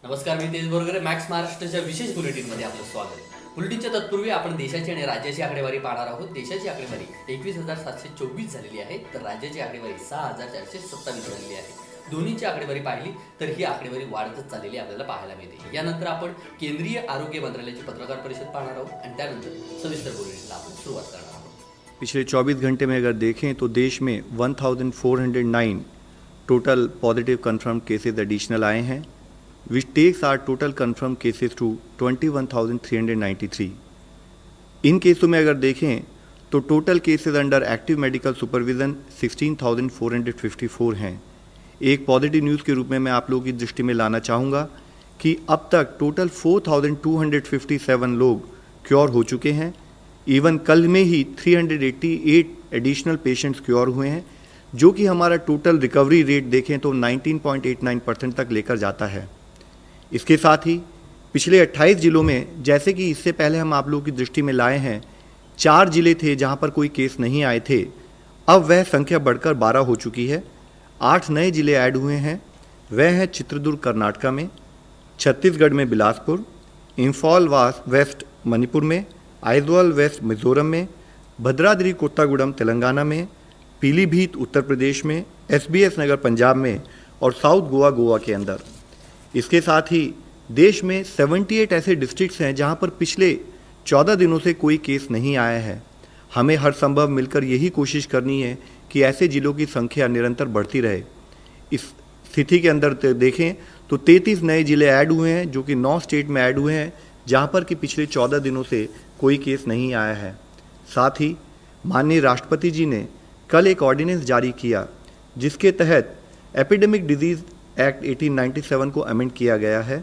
नमस्कार, मी तेज बोरगरे. मॅक्स महाराष्ट्राच्या विशेष बुलेटिनमध्ये आपलं स्वागत. बुलेटिनच्या तत्पूर्वी आपण देशाची आणि राज्याची आकडेवारी पाहणार आहोत. देशाची आकडेवारी 21,724 झालेली आहे, तर राज्याची आकडेवारी 6,427 झालेली आहे. दोन्हीची आकडेवारी पाहिली तर ही आकडेवारी वाढतच चाललेली आपल्याला पाहायला मिळते. यानंतर आपण केंद्रीय आरोग्य मंत्रालयाची पत्रकार परिषद पाहणार आहोत आणि त्यानंतर सविस्तर बुलेटिनला आपण सुरुवात करणार आहोत. पिछले 24 घंटे में अगर देखें तो देश में 1409 total positive confirm cases additional आए हैं, which takes our total confirmed cases to 21,393. इन केसों में अगर देखें तो total cases under active medical supervision 16,454 हैं. एक पॉजिटिव न्यूज़ के रूप में मैं आप लोगों की दृष्टि में लाना चाहूँगा कि अब तक टोटल 4,257 लोग क्योर हो चुके हैं. इवन कल में ही 388 एडिशनल पेशेंट्स क्योर हुए हैं, जो कि हमारा टोटल रिकवरी रेट देखें तो 19.89% तक लेकर जाता है. इसके साथ ही पिछले 28 जिलों में, जैसे कि इससे पहले हम आप लोगों की दृष्टि में लाए हैं, 4 जिले थे जहां पर कोई केस नहीं आए थे. अब वह संख्या बढ़कर 12 हो चुकी है. 8 नए जिले ऐड हुए हैं. वह हैं चित्रदुर्ग कर्नाटका में, छत्तीसगढ़ में बिलासपुर, इम्फॉल वेस्ट मणिपुर में, आइजवाल वेस्ट मिजोरम में, भद्राद्री कोत्तागुड़म तेलंगाना में, पीलीभीत उत्तर प्रदेश में, SBS नगर पंजाब में और साउथ गोवा के अंदर. इसके साथ ही देश में 78 ऐसे डिस्ट्रिक्ट्स हैं जहां पर पिछले 14 दिनों से कोई केस नहीं आया है. हमें हर संभव मिलकर यही कोशिश करनी है कि ऐसे जिलों की संख्या निरंतर बढ़ती रहे. इस स्थिति के अंदर देखें तो 33 नए जिले ऐड हुए हैं, जो कि 9 स्टेट में ऐड हुए हैं जहां पर कि पिछले 14 दिनों से कोई केस नहीं आया है. साथ ही माननीय राष्ट्रपति जी ने कल एक ऑर्डिनेंस जारी किया, जिसके तहत एपिडेमिक डिजीज़ एक्ट 1897 को अमेंड किया गया है.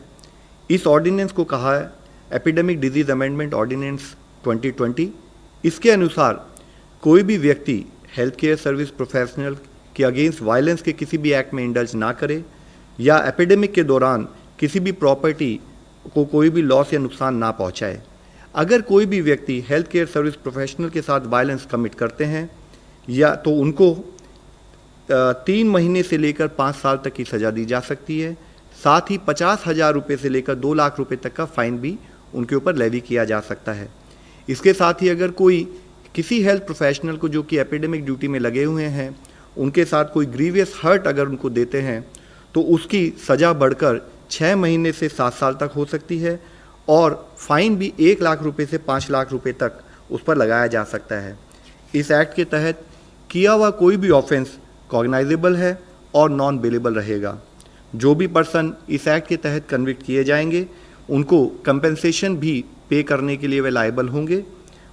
इस ऑर्डिनेंस को कहा है एपिडेमिक डिजीज़ अमेंडमेंट ऑर्डिनेंस 2020. इसके अनुसार कोई भी व्यक्ति हेल्थ केयर सर्विस प्रोफेशनल के अगेंस्ट वायलेंस के किसी भी एक्ट में इंडल्ज ना करे या एपिडेमिक के दौरान किसी भी प्रॉपर्टी को कोई भी लॉस या नुकसान ना पहुंचाए. अगर कोई भी व्यक्ति हेल्थ केयर सर्विस प्रोफेशनल के साथ वायलेंस कमिट करते हैं या तो उनको 3 महीने से लेकर 5 साल तक की सज़ा दी जा सकती है. साथ ही 50,000 रुपये से लेकर 2 लाख रुपये तक का फाइन भी उनके ऊपर लेवी किया जा सकता है. इसके साथ ही अगर कोई किसी हेल्थ प्रोफेशनल को, जो कि एपिडेमिक ड्यूटी में लगे हुए हैं, उनके साथ कोई ग्रीवियस हर्ट अगर उनको देते हैं तो उसकी सज़ा बढ़कर 6 महीने से 7 साल तक हो सकती है और फाइन भी 1 लाख रुपये से 5 लाख रुपये तक उस पर लगाया जा सकता है. इस एक्ट के तहत किया हुआ कोई भी ऑफेंस कॉग्नाइजेबल है और नॉन बेलेबल रहेगा. जो भी पर्सन इस एक्ट के तहत कन्विक्ट किए जाएंगे उनको कंपेंसेशन भी पे करने के लिए वे लायबल होंगे.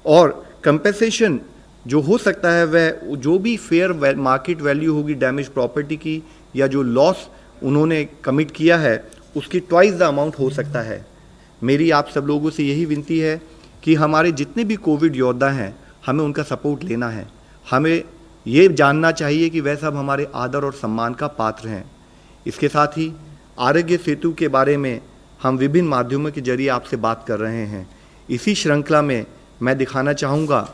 और कंपेंसेशन जो हो सकता है वह जो भी फेयर मार्केट वैल्यू होगी डैमेज प्रॉपर्टी की या जो लॉस उन्होंने कमिट किया है उसकी ट्वाइस द अमाउंट हो सकता है. मेरी आप सब लोगों से यही विनती है कि हमारे जितने भी कोविड योद्धा हैं, हमें उनका सपोर्ट लेना है. हमें ये जानना चाहिए कि वह सब हमारे आदर और सम्मान का पात्र हैं. इसके साथ ही आरोग्य सेतु के बारे में हम विभिन्न माध्यमों के जरिए आपसे बात कर रहे हैं. इसी श्रृंखला में मैं दिखाना चाहूँगा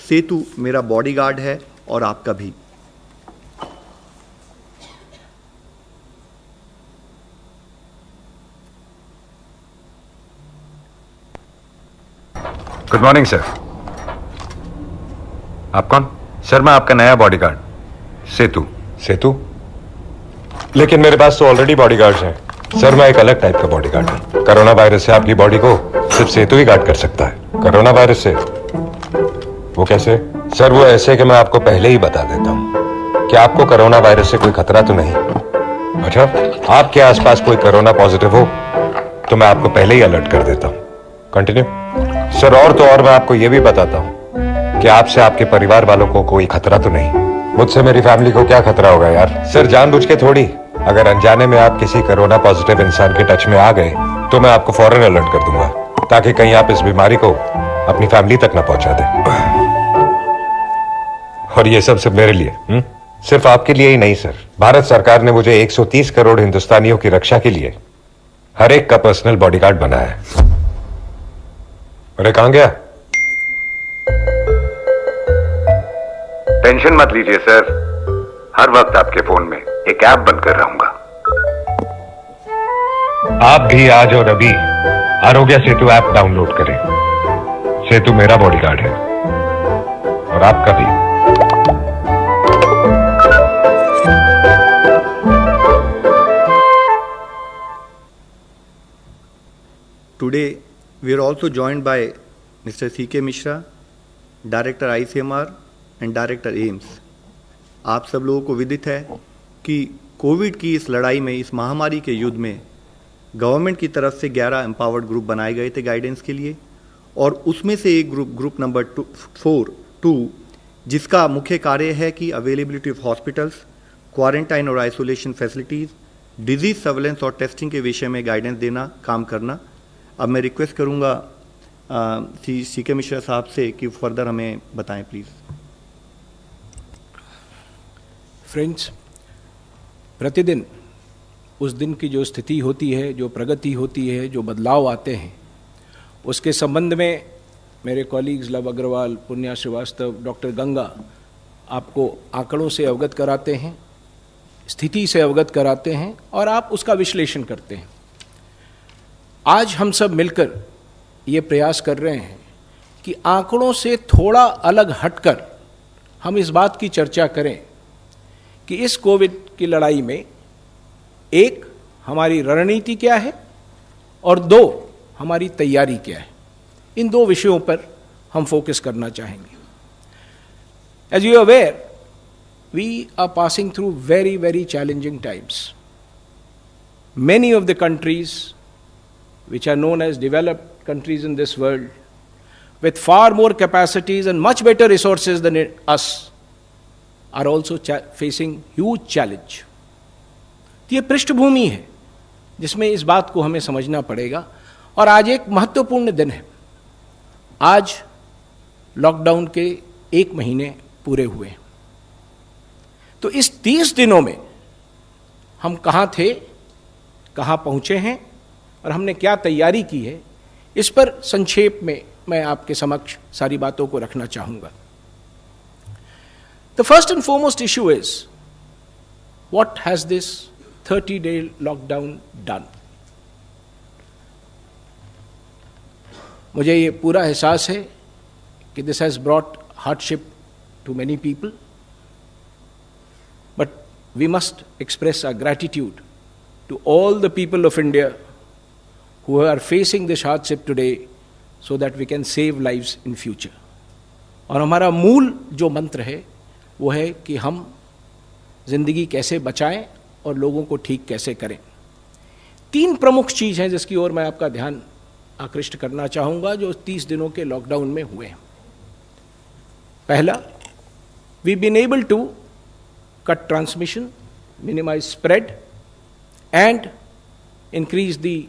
सेतु मेरा बॉडीगार्ड है और आपका भी. Good morning sir. आप कौन? सर मैं आपका नया बॉडीगार्ड सेतु. सेतु? लेकिन मेरे पास तो ऑलरेडी बॉडीगार्ड्स हैं. सर मैं एक अलग टाइप का बॉडीगार्ड हूं. कोरोना वायरस से आपकी बॉडी को सिर्फ सेतु ही गार्ड कर सकता है. कोरोना वायरस से? वो कैसे? सर वो ऐसे कि मैं आपको पहले ही बता देता हूं कि आपको कोरोना वायरस से कोई खतरा तो नहीं. अच्छा, आपके आसपास कोई कोरोना पॉजिटिव हो तो मैं आपको पहले ही अलर्ट कर देता हूं. कंटिन्यू. सर और तो और मैं आपको यह भी बताता हूं कि आपसे आपके परिवार वालों को कोई खतरा तो नहीं. मुझसे मेरी फैमिली को क्या खतरा होगा यार. सर जानबूझ के थोड़ी. अगर अनजाने में आप किसी कोरोना पॉजिटिव इंसान के टच में आ गए तो मैं आपको फौरन अलर्ट कर दूंगा, ताकि कहीं आप इस बीमारी को अपनी फैमिली तक ना पहुंचा दें. और ये सब मेरे लिए, सिर्फ आपके लिए ही नहीं सर. भारत सरकार ने मुझे 130 करोड़ हिंदुस्तानियों की रक्षा के लिए हर एक का पर्सनल बॉडीगार्ड बनाया है. अरे कहां गया? टेंशन मत लीजिए सर, हर वक्त आपके फोन में एक ऐप बनकर रहूंगा. आप भी आज और अभी आरोग्य सेतु ऐप डाउनलोड करें। सेतु मेरा बॉडीगार्ड है और आपका भी। Today, we are also joined by Mr. C.K. Mishra, Director ICMR and Director AIMS. आप सब लोगों को विदित है कि कोविड की इस लड़ाई में, इस महामारी के युद्ध में गवर्नमेंट की तरफ से 11 एम्पावर्ड ग्रुप बनाए गए थे गाइडेंस के लिए, और उसमें से एक ग्रुप नंबर 2 जिसका मुख्य कार्य है कि अवेलेबिलिटी ऑफ हॉस्पिटल्स, क्वारंटाइन और आइसोलेशन फैसिलिटीज़, डिजीज सर्वेलेंस और टेस्टिंग के विषय में गाइडेंस देना, काम करना। अब मैं रिक्वेस्ट करूंगा सी.के. मिश्रा साहब से कि फर्दर हमें बताएं प्लीज़। फ्रेंड्स, प्रतिदिन उस दिन की जो स्थिति होती है, जो प्रगति होती है, जो बदलाव आते हैं, उसके संबंध में मेरे कॉलीग्स लव अग्रवाल, पुण्या श्रीवास्तव, डॉक्टर गंगा आपको आंकड़ों से अवगत कराते हैं, स्थिति से अवगत कराते हैं और आप उसका विश्लेषण करते हैं। आज हम सब मिलकर ये प्रयास कर रहे हैं कि आंकड़ों से थोड़ा अलग हटकर हम इस बात की चर्चा करें कि इस कोविड की लड़ाई में एक, हमारी रणनीति क्या है और दो, हमारी तैयारी क्या है। इन दो विषयों पर हम फोकस करना चाहेंगे। As you are aware, we are passing through very very challenging times. Many of the countries which are known as developed countries in this world, with far more capacities and much better resources than us, are also facing huge challenge. तो ये पृष्ठभूमि है जिसमें इस बात को हमें समझना पड़ेगा। और आज एक महत्वपूर्ण दिन है। आज लॉकडाउन के 1 महीने पूरे हुए। तो इस 30 दिनों में हम कहाँ थे, कहाँ पहुँचे हैं और हमने क्या तैयारी की है, इस पर संक्षेप में मैं आपके समक्ष सारी बातों को रखना चाहूँगा। The first and foremost issue is, what has this 30-day lockdown done? मुझे ये पूरा एहसास है कि this has brought hardship to many people, but we must express our gratitude to all the people of India who are facing this hardship today so that we can save lives in future. और हमारा मूल जो मंत्र है वो है कि हम जिंदगी कैसे बचाएं और लोगों को ठीक कैसे करें। 3 प्रमुख चीज़ हैं जिसकी ओर मैं आपका ध्यान आकृष्ट करना चाहूँगा जो 30 दिनों के लॉकडाउन में हुए हैं। पहला, we been able to cut transmission, minimise spread and increase the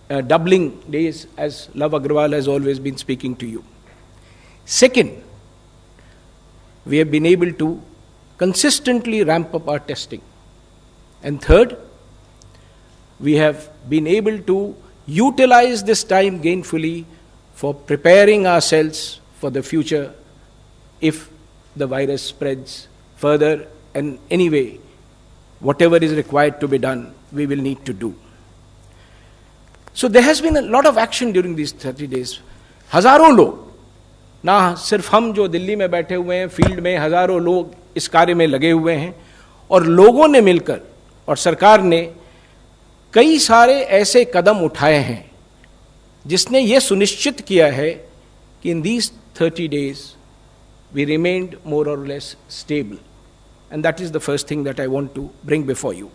doubling days, as Love Agrawal has always been speaking to you. Second, we have been able to consistently ramp up our testing. And third, we have been able to utilize this time gainfully for preparing ourselves for the future if the virus spreads further, and anyway, whatever is required to be done, we will need to do. So there has been a lot of action during these 30 days. हजारों लोग, ना सिर्फ हम जो दिल्ली में बैठे हुए हैं, फील्ड में हजारों लोग इस कार्य में लगे हुए हैं, और लोगों ने मिलकर और सरकार ने कई सारे ऐसे कदम उठाए हैं जिसने ये सुनिश्चित किया है कि इन these 30 days we remained more or less stable. And that is the first thing that I want to bring before you.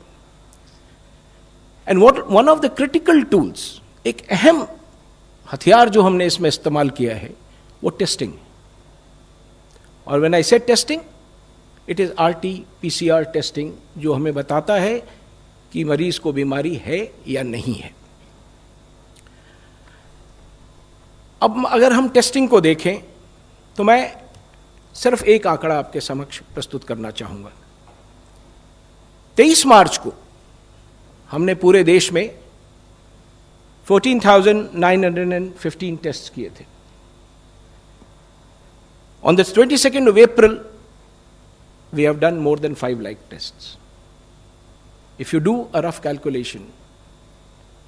And one of the critical tools, एक अहम हथियार जो हमने इसमें इस्तेमाल किया है वो टेस्टिंग। और व्हेन आई से testing, it is RT-PCR testing, जो हमें बताता है कि मरीज को बीमारी है या नहीं है। अब अगर हम टेस्टिंग को देखें तो मैं सिर्फ एक आंकड़ा आपके समक्ष प्रस्तुत करना चाहूंगा। 23 मार्च को हमने पूरे देश में 14,915 टेस्ट किए थे। On the 22nd of April, we have done more than 5 lakh tests. If you do a rough calculation,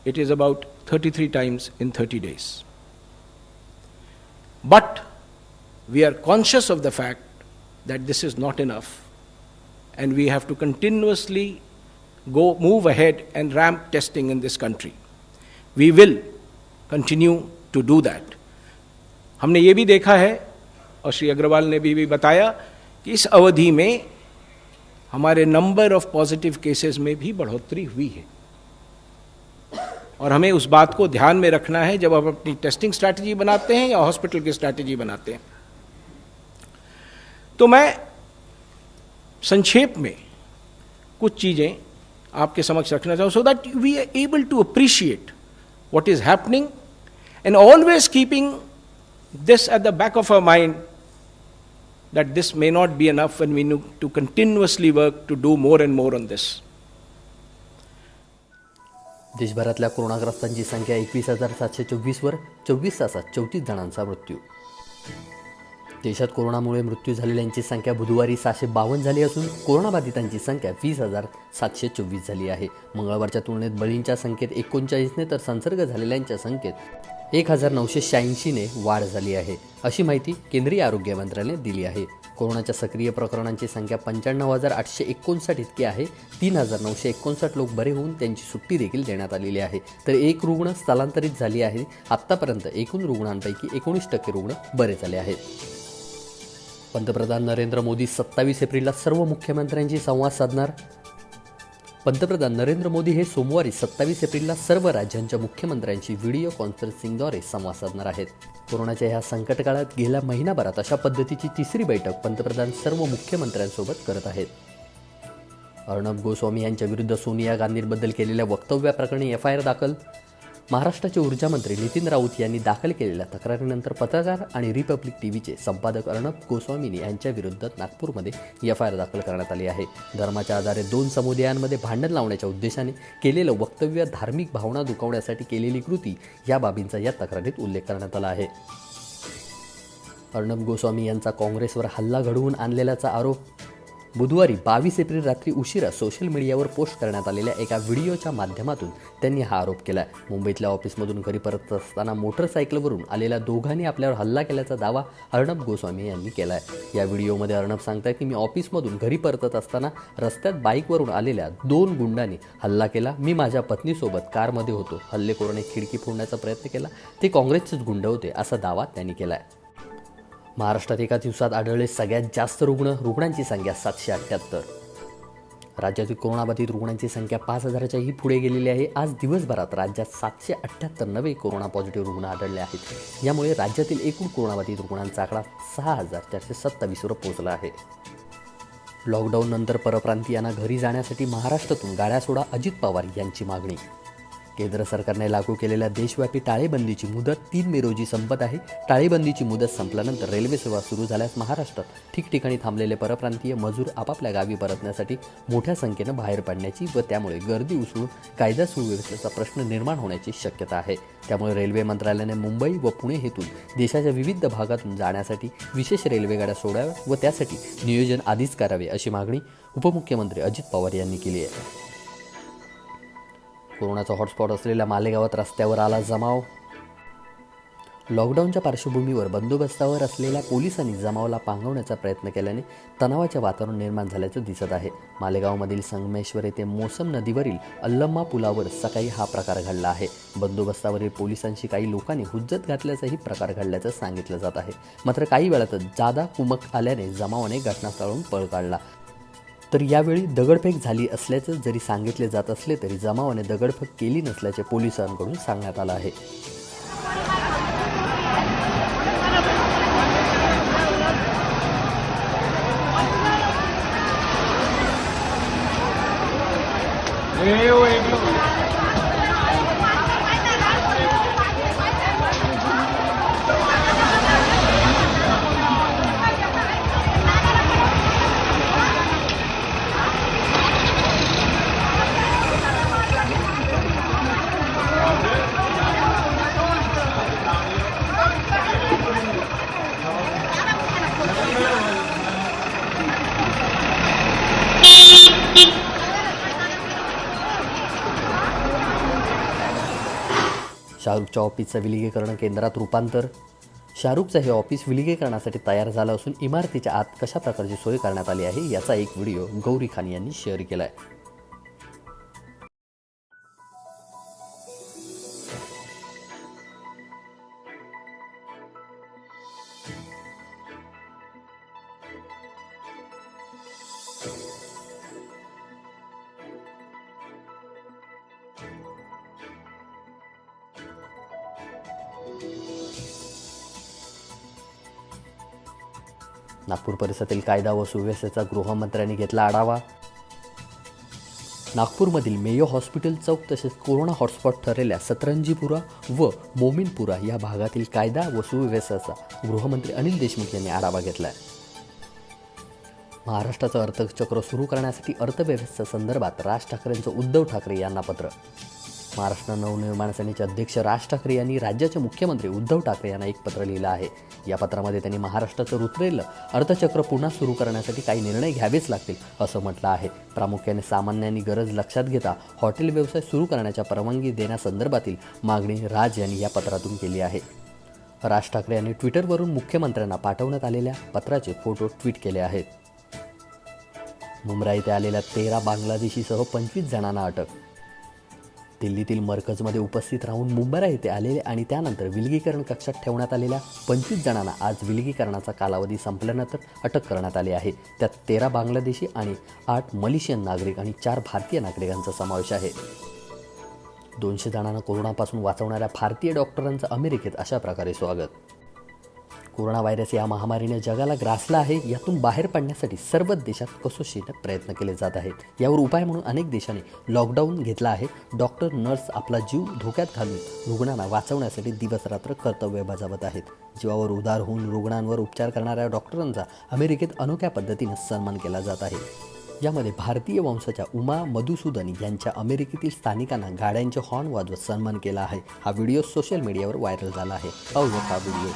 it is about 33 times in 30 days. But we are conscious of the fact that this is not enough, and we have to continuously move ahead and ramp testing in this country. We will continue to do that. हमने ये भी देखा है, और श्री अग्रवाल ने भी बताया, कि इस अवधि में हमारे नंबर ऑफ पॉजिटिव केसेस में भी बढ़ोतरी हुई है, और हमें उस बात को ध्यान में रखना है जब हम अपनी टेस्टिंग स्ट्रैटेजी बनाते हैं या हॉस्पिटल की स्ट्रैटेजी बनाते हैं। तो मैं संक्षेप में कुछ चीजें आपके समक्ष रखना चाहूँ, so that we are able to appreciate what is happening, and always keeping this at the back of our mind, that this may not be enough and we need to continuously work to do more and more on this. देशभरातल्या कोरोनाग्रस्तांची संख्या 21,724 वर 24 तासात 34 जणांचा मृत्यू. देशात कोरोनामुळे मृत्यू झालेल्यांची संख्या बुधवारी 652 झाली असून कोरोनाबाधितांची संख्या 20,724 झाली आहे. मंगळवारच्या तुलनेत बळींच्या संख्येत 39ने तर संसर्ग झालेल्यांच्या संख्येत 1,986ने वाढ झाली आहे, अशी माहिती केंद्रीय आरोग्य मंत्रालयाने दिली आहे. कोरोनाच्या सक्रिय प्रकरणांची संख्या 95,859 इतकी आहे. 3,959 लोक बरे होऊन त्यांची सुट्टी देखील देण्यात आलेली आहे, तर एक रुग्ण स्थलांतरित झाली आहे. आत्तापर्यंत एकूण रुग्णांपैकी 19% रुग्ण बरे झाले आहेत. पंतप्रधान नरेंद्र मोदी 27 एप्रिलला सर्व मुख्यमंत्र्यांशी संवाद साधणार. पंतप्रधान नरेंद्र मोदी हे सोमवारी 27 एप्रिलला सर्व राज्यांच्या मुख्यमंत्र्यांशी व्हिडिओ कॉन्फरन्सिंगद्वारे संवाद साधणार आहेत. कोरोनाच्या ह्या संकटकाळात गेल्या महिनाभरात अशा पद्धतीची तिसरी बैठक पंतप्रधान सर्व मुख्यमंत्र्यांसोबत करत आहेत. अर्णब गोस्वामी यांच्या विरुद्ध सोनिया गांधींबद्दल केलेल्या वक्तव्याप्रकरणी एफआयआर दाखल. महाराष्ट्राचे ऊर्जामंत्री नितीन राऊत यांनी दाखल केलेल्या तक्रारीनंतर पत्रकार आणि रिपब्लिक टीव्हीचे संपादक अर्णब गोस्वामी यांच्या विरुद्ध नागपूरमध्ये एफआयआर दाखल करण्यात आली आहे. धर्माच्या आधारे 2 समुदायांमध्ये भांडण लावण्याच्या उद्देशाने केलेलं वक्तव्य, धार्मिक भावना दुखावण्यासाठी केलेली कृती या बाबींचा या तक्रारीत उल्लेख करण्यात आला आहे. अर्णब गोस्वामी यांचा काँग्रेसवर हल्ला घडवून आणलेल्याचा आरोप. बुधवारी 22 एप्रिल रात्री उशिरा सोशल मीडियावर पोस्ट करण्यात आलेल्या एका व्हिडिओच्या माध्यमातून त्यांनी हा आरोप केला. मुंबईतल्या ऑफिसमधून घरी परत असताना मोटरसायकलवरून आलेल्या दोघांनी आपल्यावर हल्ला केल्याचा दावा अर्णब गोस्वामी यांनी केला आहे. या व्हिडिओमध्ये अर्णब सांगतात की मी ऑफिसमधून घरी परतत असताना रस्त्यात बाईकवरून आलेल्या 2 गुंडांनी हल्ला केला. मी माझ्या पत्नीसोबत कारमध्ये होतो. हल्लेखोराने खिडकी फोडण्याचा प्रयत्न केला. ते काँग्रेसचेच गुंड होते, असा दावा त्यांनी केला आहे. महाराष्ट्रात एका दिवसात आढळले सगळ्यात जास्त रुग्णांची संख्या 778. राज्यातील कोरोनाबाधित रुग्णांची संख्या 5,000च्याही पुढे गेलेली आहे. आज दिवसभरात राज्यात 778 नवे कोरोना पॉझिटिव्ह रुग्ण आढळले आहेत. यामुळे राज्यातील एकूण कोरोनाबाधित रुग्णांचा आकडा 6,427 वर पोहोचला आहे. लॉकडाऊन नंतर परप्रांतीयांना घरी जाण्यासाठी महाराष्ट्रातून गाड्या सोडा, अजित पवार यांची मागणी. केंद्र सरकारने लागू केलेल्या देशव्यापी टाळेबंदीची मुदत 3 मे रोजी संपत आहे. टाळेबंदीची मुदत संपल्यानंतर रेल्वे सेवा सुरू झाल्यास महाराष्ट्रात ठिकठिकाणी थांबलेले परप्रांतीय मजूर आपापल्या गावी परतण्यासाठी मोठ्या संख्येनं बाहेर पडण्याची व त्यामुळे गर्दी उसळून कायदा सुव्यवस्थेचा प्रश्न निर्माण होण्याची शक्यता आहे. त्यामुळे रेल्वे मंत्रालयाने मुंबई व पुणे हेतून देशाच्या विविध भागातून जाण्यासाठी विशेष रेल्वेगाड्या सोडाव्या व त्यासाठी नियोजन आधीच करावे, अशी मागणी उपमुख्यमंत्री अजित पवार यांनी केली आहे. कोरोनाचा हॉटस्पॉट असलेल्या मालेगावात रस्त्यावर आला जमाव. लॉकडाऊनच्या पार्श्वभूमीवर बंदोबस्तावर असलेल्या पोलिसांनी जमावाला पांगवण्याचा प्रयत्न केल्याने तणावाचे वातावरण निर्माण झाल्याचं दिसत आहे. मालेगावमधील संगमेश्वर येथे मोसम नदीवरील अल्लम्मा पुलावर सकाळी हा प्रकार घडला आहे. बंदोबस्तावरील पोलिसांशी काही लोकांनी हुज्जत घातल्याचाही प्रकार घडल्याचं सांगितलं जात आहे. मात्र काही वेळातच जादा कुमक आल्याने जमावाने घटनास्थळावरून पळ काढला. तर यावेळी दगडफेक झाली असल्याचं जरी सांगितले जात असले तरी जमावाने दगडफेक केली नसल्याचे पोलिसांकडून सांगण्यात आलं आहे. शाहरुखच्या ऑफिसचं विलगीकरण केंद्रात रूपांतर. शाहरुखचं हे ऑफिस विलगीकरणासाठी तयार झालं असून इमारतीच्या आत कशा प्रकारची सोय करण्यात आली आहे याचा एक व्हिडिओ गौरी खान यांनी शेअर केला आहे. नागपूर परिसरातील कायदा व सुव्यवस्थेचा गृहमंत्र्यांनी घेतला आढावा. नागपूरमधील मेयो हॉस्पिटल चौक तसेच कोरोना हॉटस्पॉट ठरलेल्या सतरंजीपुरा व मोमिनपुरा या भागातील कायदा व सुव्यवस्थेचा गृहमंत्री अनिल देशमुख यांनी आढावा घेतला आहे. महाराष्ट्राचं अर्थचक्र सुरू करण्यासाठी अर्थव्यवस्थेसंदर्भात राज ठाकरेंचं उद्धव ठाकरे यांना पत्र. महाराष्ट्र नवनिर्माण सेनेचे अध्यक्ष राज ठाकरे यांनी राज्याचे मुख्यमंत्री उद्धव ठाकरे यांना एक पत्र लिहिलं आहे. या पत्रामध्ये त्यांनी महाराष्ट्राचं रुतलेलं अर्थचक्र पुन्हा सुरू करण्यासाठी काही निर्णय घ्यावेच लागतील असं म्हटलं आहे. प्रामुख्याने सामान्यांनी गरज लक्षात घेता हॉटेल व्यवसाय सुरू करण्याच्या परवानगी देण्यासंदर्भातील मागणी राज यांनी या पत्रातून केली आहे. राज ठाकरे यांनी ट्विटरवरून मुख्यमंत्र्यांना पाठवण्यात आलेल्या पत्राचे फोटो ट्विट केले आहेत. मुंब्रा येथे आलेल्या 13 बांगलादेशीसह 25 जणांना अटक. दिल्लीतील मरकजमध्ये उपस्थित राहून मुंब्रा येथे आलेले आणि त्यानंतर विलगीकरण कक्षात ठेवण्यात आलेल्या 25 जणांना आज विलगीकरणाचा कालावधी संपल्यानंतर अटक करण्यात आली आहे. त्यात 13 बांगलादेशी आणि 8 मलेशियन नागरिक आणि 4 भारतीय नागरिकांचा समावेश आहे. 200 जणांना कोरोनापासून वाचवणाऱ्या भारतीय डॉक्टरांचं अमेरिकेत अशा प्रकारे स्वागत. कोरोना व्हायरस या महामारीने जगाला ग्रासला आहे. यातून बाहेर पडण्यासाठी सर्वच देशात कसोशीने प्रयत्न केले जात आहेत. यावर उपाय म्हणून अनेक देशांनी लॉकडाऊन घेतला आहे. डॉक्टर नर्स आपला जीव धोक्यात घालून रुग्णांना वाचवण्यासाठी दिवसरात्र कर्तव्य बजावत आहेत. जीवावर उदार होऊन रुग्णांवर उपचार करणाऱ्या डॉक्टरांचा अमेरिकेत अनोख्या पद्धतीने सन्मान केला जात आहे. यामध्ये भारतीय वंशाच्या उमा मधुसूदन यांच्या अमेरिकेतील स्थानिकांना गाड्यांचे हॉर्न वाजवत सन्मान केला आहे. हा व्हिडिओ सोशल मीडियावर व्हायरल झाला आहे. पाहूयात हा व्हिडिओ.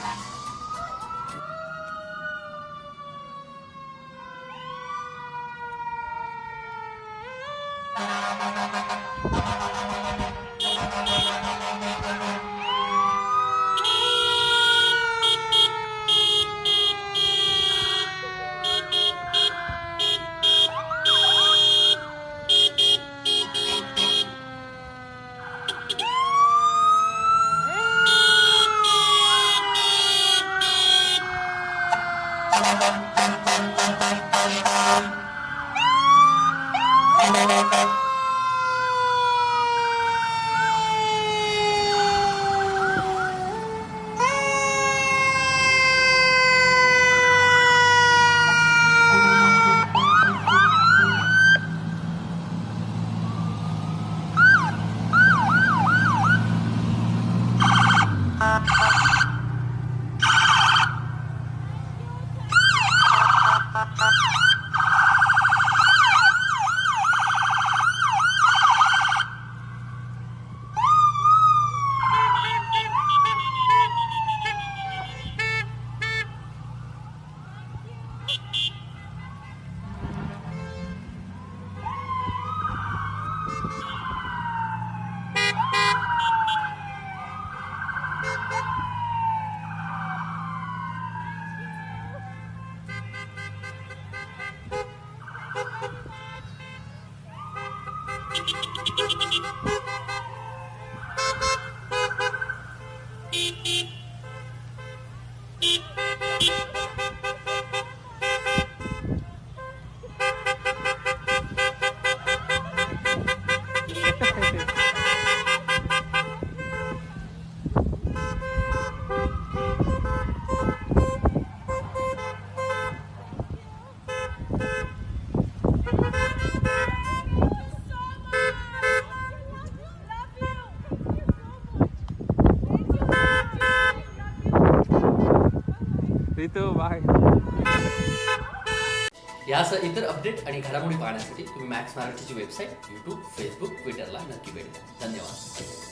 यासह इतर अपडेट आणि घडामोडी पाहण्यासाठी तुम्ही मॅक्स मराठीची वेबसाईट, यूट्यूब, फेसबुक, ट्विटरला नक्की भेट द्या. धन्यवाद.